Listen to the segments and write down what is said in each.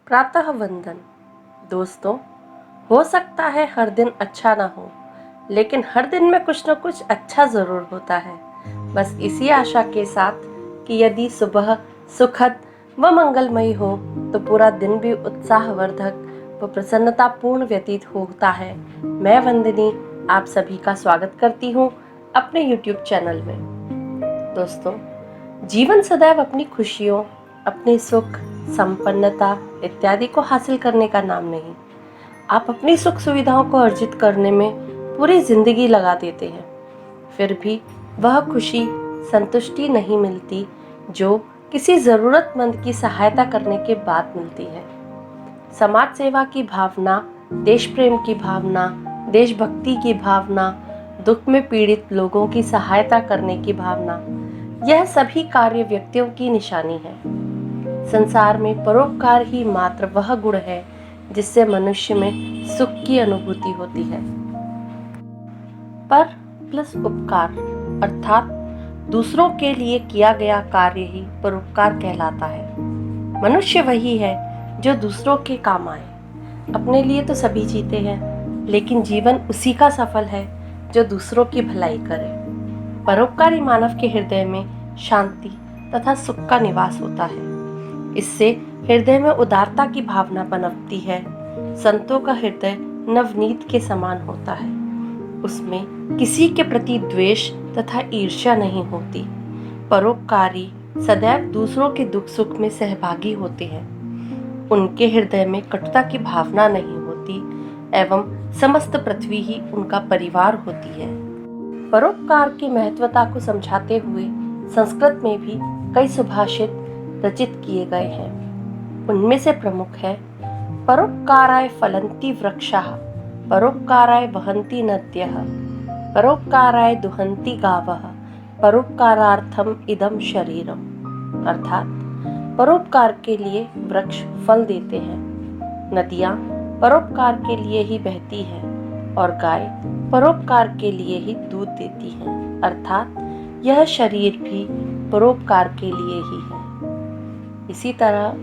प्रातः वंदन। दोस्तों, हो सकता है हर दिन अच्छा ना हो, लेकिन हर दिन में कुछ न कुछ अच्छा ज़रूर होता है। बस इसी आशा के साथ कि यदि सुबह सुखद व मंगलमयी हो तो पूरा दिन भी उत्साहवर्धक व प्रसन्नतापूर्ण व्यतीत होता है। मैं वंदिनी आप सभी का स्वागत करती हूँ अपने YouTube चैनल में। दोस्तों, जीवन सदैव अपनी खुशियों, अपने सुख, संपन्नता इत्यादि को हासिल करने का नाम नहीं। आप अपनी सुख सुविधाओं को अर्जित करने में पूरी जिंदगी लगा देते हैं, फिर भी वह खुशी, संतुष्टि नहीं मिलती जो किसी ज़रूरतमंद की सहायता करने के बाद मिलती है। समाज सेवा की भावना, देश प्रेम की भावना, देशभक्ति की भावना, दुख में पीड़ित लोगों की सहायता करने की भावना, यह सभी कार्य व्यक्तियों की निशानी है। संसार में परोपकार ही मात्र वह गुण है जिससे मनुष्य में सुख की अनुभूति होती है। पर प्लस उपकार अर्थात दूसरों के लिए किया गया कार्य ही परोपकार कहलाता है। मनुष्य वही है जो दूसरों के काम आए। अपने लिए तो सभी जीते हैं, लेकिन जीवन उसी का सफल है जो दूसरों की भलाई करे। परोपकारी मानव के हृदय में शांति तथा सुख का निवास होता है। इससे हृदय में उदारता की भावना पनपती है। संतों का हृदय नवनीत के समान होता है। उसमें किसी के प्रति द्वेष तथा ईर्ष्या नहीं होती। परोपकारी सदैव दूसरों के दुख सुख में सहभागी होते हैं। उनके हृदय में कटुता की भावना नहीं होती एवं समस्त पृथ्वी ही उनका परिवार होती है। परोपकार की महत्वता को समझाते हुए संस्कृत में भी कई सुभाषित रचित किए गए हैं। उनमें से प्रमुख है परोपकाराय फलन्ति वृक्षाः, परोपकाराय वहन्ति नद्यः, परोपकाराय दुहन्ति गावः, परोपकारार्थम इदं शरीरम। अर्थात परोपकार के लिए वृक्ष फल देते हैं, नदियाँ परोपकार के लिए ही बहती हैं और गाय परोपकार के लिए ही दूध देती हैं। अर्थात यह शरीर भी परोपकार के लिए ही है। इसी तरह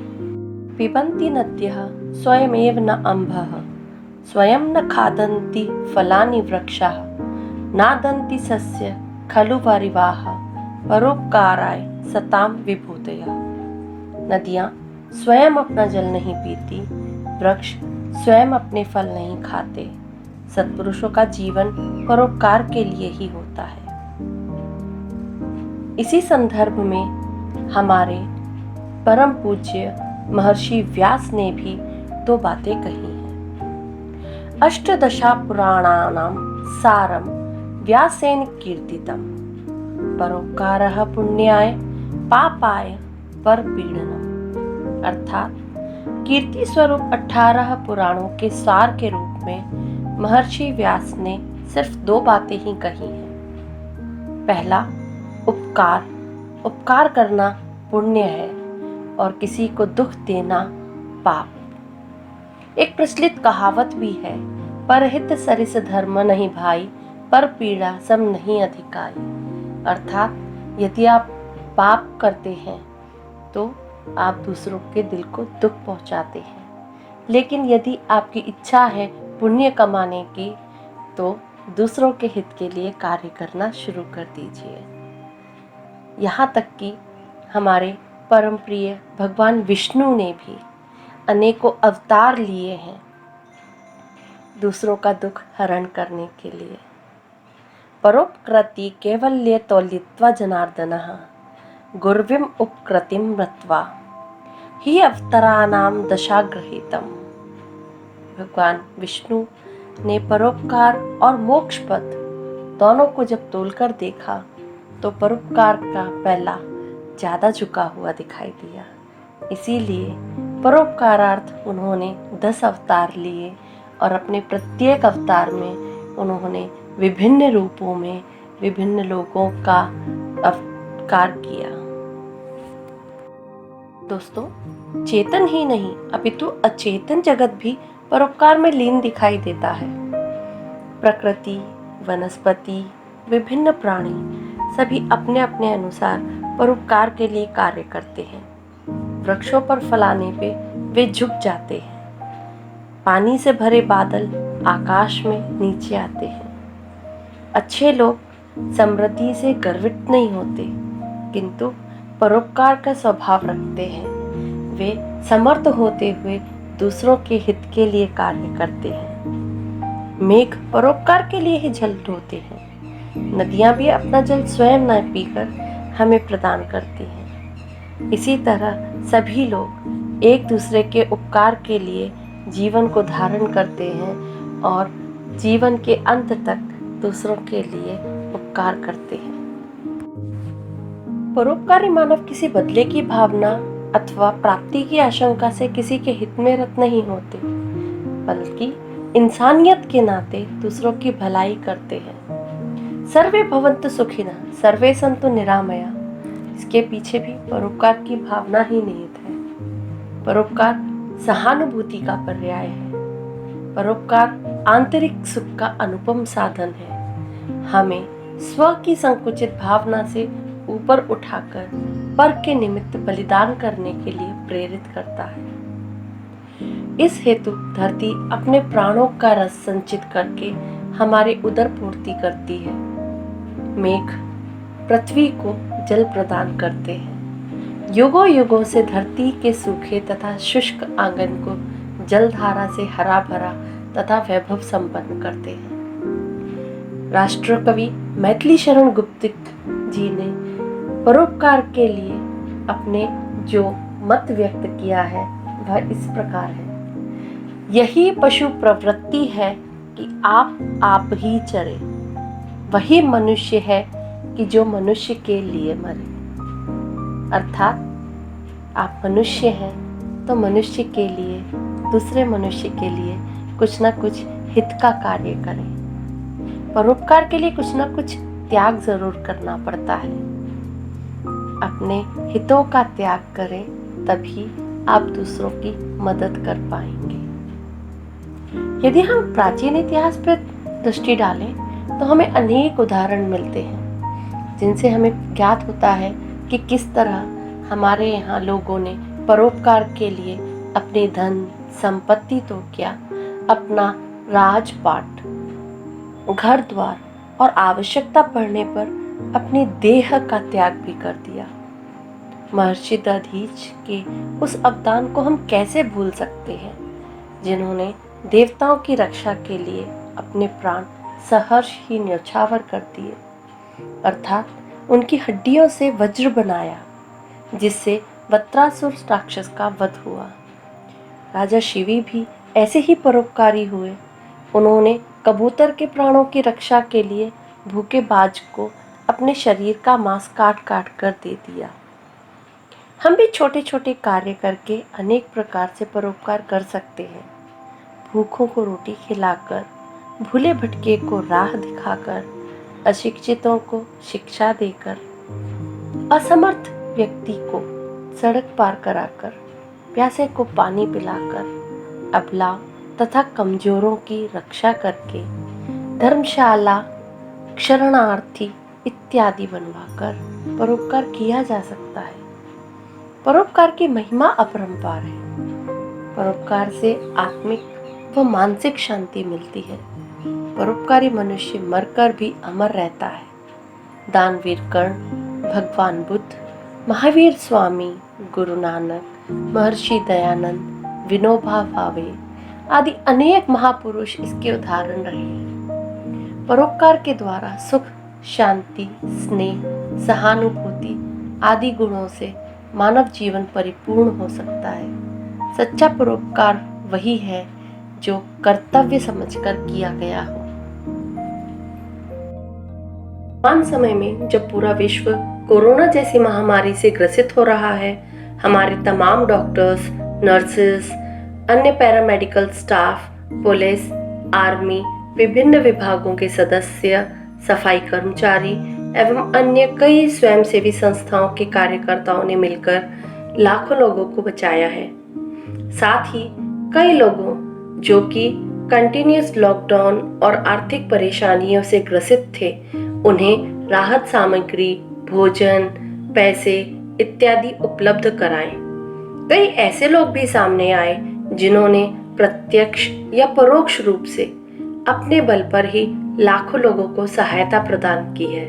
पिबन्ति नद्यः स्वयमेव न अम्भः, स्वयं न खादन्ति फलानि वृक्षाः, नादन्ति सस्य खलु परिवाः, परोपकाराय सतां विभूतयः। नदियाँ स्वयं अपना जल नहीं पीती, वृक्ष स्वयं अपने फल नहीं खाते। सत्पुरुषों का जीवन परोपकार के लिए ही होता है। इसी संदर्भ में हमारे परम पूज्य महर्षि व्यास ने भी दो बातें कही हैं। अष्टदशा पुराणानां सारं व्यासेन कीर्तितम्, परोपकारः पुण्याय पापाय परपीडनम्। अर्थात कीर्ति स्वरूप 18 पुराणों के सार के रूप में महर्षि व्यास ने सिर्फ दो बातें ही कही हैं। पहला, उपकार करना पुण्य है और किसी को दुख देना पाप। एक प्रचलित कहावत भी है, परहित सरिस धर्म नहीं भाई, पर पीड़ा सम नहीं अधिकारी। अर्थात यदि आप पाप करते हैं तो आप दूसरों के दिल को दुख पहुंचाते हैं, लेकिन यदि आपकी इच्छा है पुण्य कमाने की तो दूसरों के हित के लिए कार्य करना शुरू कर दीजिए। यहाँ तक कि हमारे परम प्रिय भगवान विष्णु ने भी अनेकों अवतार लिए हैं दूसरों का दुख हरण करने के लिए। परोपकृति कैवल्य तौलित्वा जनार्दनः, गुर्विम उपकृतिम मृत्वा ही अवतारानां दशाग्रहीतम्। भगवान विष्णु ने परोपकार और मोक्ष पद दोनों को जब तोलकर देखा तो परोपकार का पहला ज़्यादा झुका हुआ दिखाई दिया। इसीलिए परोपकारार्थ उन्होंने 10 अवतार लिए और अपने प्रत्येक अवतार में उन्होंने विभिन्न रूपों में विभिन्न लोगों का उपकार किया। दोस्तों, चेतन ही नहीं अपितु अचेतन जगत भी परोपकार में लीन दिखाई देता है। प्रकृति, वनस्पति, विभिन्न प्राणी सभी अपने अपने अनुसार परोपकार के लिए कार्य करते हैं। वृक्षों पर फल आने पे वे झुक जाते हैं। पानी से भरे बादल आकाश में नीचे आते हैं। अच्छे लोग समृद्धि से गर्वित नहीं होते, किंतु परोपकार का स्वभाव रखते हैं। वे समर्थ होते हुए दूसरों के हित के लिए कार्य करते हैं। मेघ परोपकार के लिए ही जल ढोते हैं। नदियां भी अपना जल स्वयं न पीकर हमें प्रदान करती हैं। इसी तरह सभी लोग एक दूसरे के उपकार के लिए जीवन को धारण करते हैं और जीवन के अंत तक दूसरों के लिए उपकार करते हैं। परोपकारी मानव किसी बदले की भावना अथवा प्राप्ति की आशंका से किसी के हित में रत नहीं होते, बल्कि इंसानियत के नाते दूसरों की भलाई करते हैं। सर्वे भवन्तु सुखिनः, सर्वे सन्तु निरामया, इसके पीछे भी परोपकार की भावना ही निहित है। परोपकार सहानुभूति का पर्याय है। परोपकार आंतरिक सुख का अनुपम साधन है। हमें स्व की संकुचित भावना से ऊपर उठाकर पर के निमित्त बलिदान करने के लिए प्रेरित करता है। इस हेतु धरती अपने प्राणों का रस संचित करके हमारी उदर पूर्ति करती है। मेघ पृथ्वी को जल प्रदान करते हैं। युगों युगों से धरती के सूखे तथा शुष्क आंगन को जलधारा से हरा भरा तथा वैभव संपन्न करते हैं। राष्ट्रकवि मैथिली शरण गुप्त जी ने परोपकार के लिए अपने जो मत व्यक्त किया है वह इस प्रकार है। यही पशु प्रवृत्ति है कि आप ही चरे, वही मनुष्य है कि जो मनुष्य के लिए मरे। अर्थात आप मनुष्य हैं तो मनुष्य के लिए, दूसरे मनुष्य के लिए कुछ न कुछ हित का कार्य करें। परोपकार के लिए कुछ न कुछ त्याग जरूर करना पड़ता है। अपने हितों का त्याग करें, तभी आप दूसरों की मदद कर पाएंगे। यदि हम प्राचीन इतिहास पर दृष्टि डालें तो हमें अनेक उदाहरण मिलते हैं, जिनसे हमें ज्ञात होता है कि किस तरह हमारे यहाँ लोगों ने परोपकार के लिए अपने धन संपत्ति तो क्या, अपना राजपाट, घर द्वार और आवश्यकता पड़ने पर अपनी देह का त्याग भी कर दिया। महर्षि दधीच के उस अवदान को हम कैसे भूल सकते हैं, जिन्होंने देवताओं की रक्षा के लिए अपने प्राण सहर्ष ही न्यौछावर कर दिए, अर्थात उनकी हड्डियों से वज्र बनाया, जिससे वत्रासुर राक्षस का वध हुआ। राजा शिवी भी ऐसे ही परोपकारी हुए। उन्होंने कबूतर के प्राणों की रक्षा के लिए भूखे बाज को अपने शरीर का मांस काट काट कर दे दिया। हम भी छोटे छोटे कार्य करके अनेक प्रकार से परोपकार कर सकते हैं। भूखों को रोटी खिलाकर, भूले भटके को राह दिखाकर, अशिक्षितों को शिक्षा देकर, असमर्थ व्यक्ति को सड़क पार कराकर, प्यासे को पानी पिलाकर, अबला तथा कमजोरों की रक्षा करके, धर्मशाला, शरणार्थी इत्यादि बनवाकर परोपकार किया जा सकता है। परोपकार की महिमा अपरंपार है। परोपकार से आत्मिक व मानसिक शांति मिलती है। परोपकारी मनुष्य मरकर भी अमर रहता है। दानवीर कर्ण, भगवान बुद्ध, महावीर स्वामी, गुरु नानक, महर्षि दयानंद, विनोबा भावे आदि अनेक महापुरुष इसके उदाहरण रहे हैं। परोपकार के द्वारा सुख, शांति, स्नेह, सहानुभूति आदि गुणों से मानव जीवन परिपूर्ण हो सकता है। सच्चा परोपकार वही है जो कर्तव्य समझकर किया गया हो। वर्तमान समय में जब पूरा विश्व कोरोना जैसी महामारी से ग्रसित हो रहा है, हमारे तमाम डॉक्टर्स, नर्सेस, अन्य पैरामेडिकल स्टाफ, पुलिस, आर्मी, विभिन्न विभागों के सदस्य, सफाई कर्मचारी एवं अन्य कई स्वयंसेवी संस्थाओं के कार्यकर्ताओं ने मिलकर लाखों लोगों को बचाया है। साथ ही कई लोगों जो कि कंटिन्यूअस लॉकडाउन और आर्थिक परेशानियों से ग्रसित थे, उन्हें राहत सामग्री, भोजन, पैसे इत्यादि उपलब्ध कराएं। कई ऐसे लोग भी सामने आए जिन्होंने प्रत्यक्ष या परोक्ष रूप से अपने बल पर ही लाखों लोगों को सहायता प्रदान की है।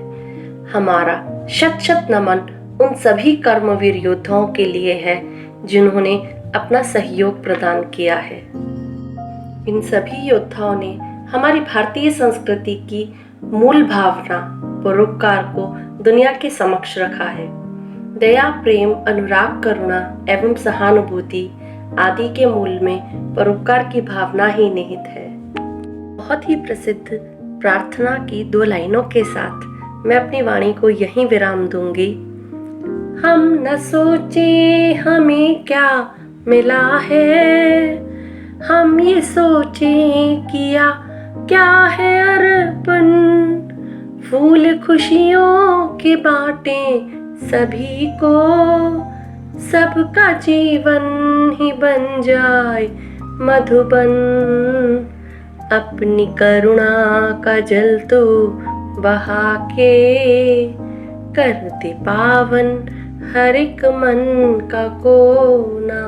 हमारा शत शत नमन उन सभी कर्मवीर योद्धाओं के लिए है जिन्होंने अपना सहयोग प्रदान किया है। इन सभी योद्धाओं ने हमारी भारतीय संस्कृति की मूल भावना परोपकार को दुनिया के समक्ष रखा है। दया, प्रेम, अनुराग, करुणा एवं सहानुभूति आदि के मूल में परोपकार की भावना ही निहित है। बहुत ही प्रसिद्ध प्रार्थना की 2 लाइनों के साथ मैं अपनी वाणी को यहीं विराम दूंगी। हम न सोचे हमें क्या मिला है, हम ये सोचे किया क्या है अर्पण। फूल खुशियों के बांटे सभी को, सबका जीवन ही बन जाए मधुबन। अपनी करुणा का जल तो बहा के कर दे पावन हर एक मन का कोना।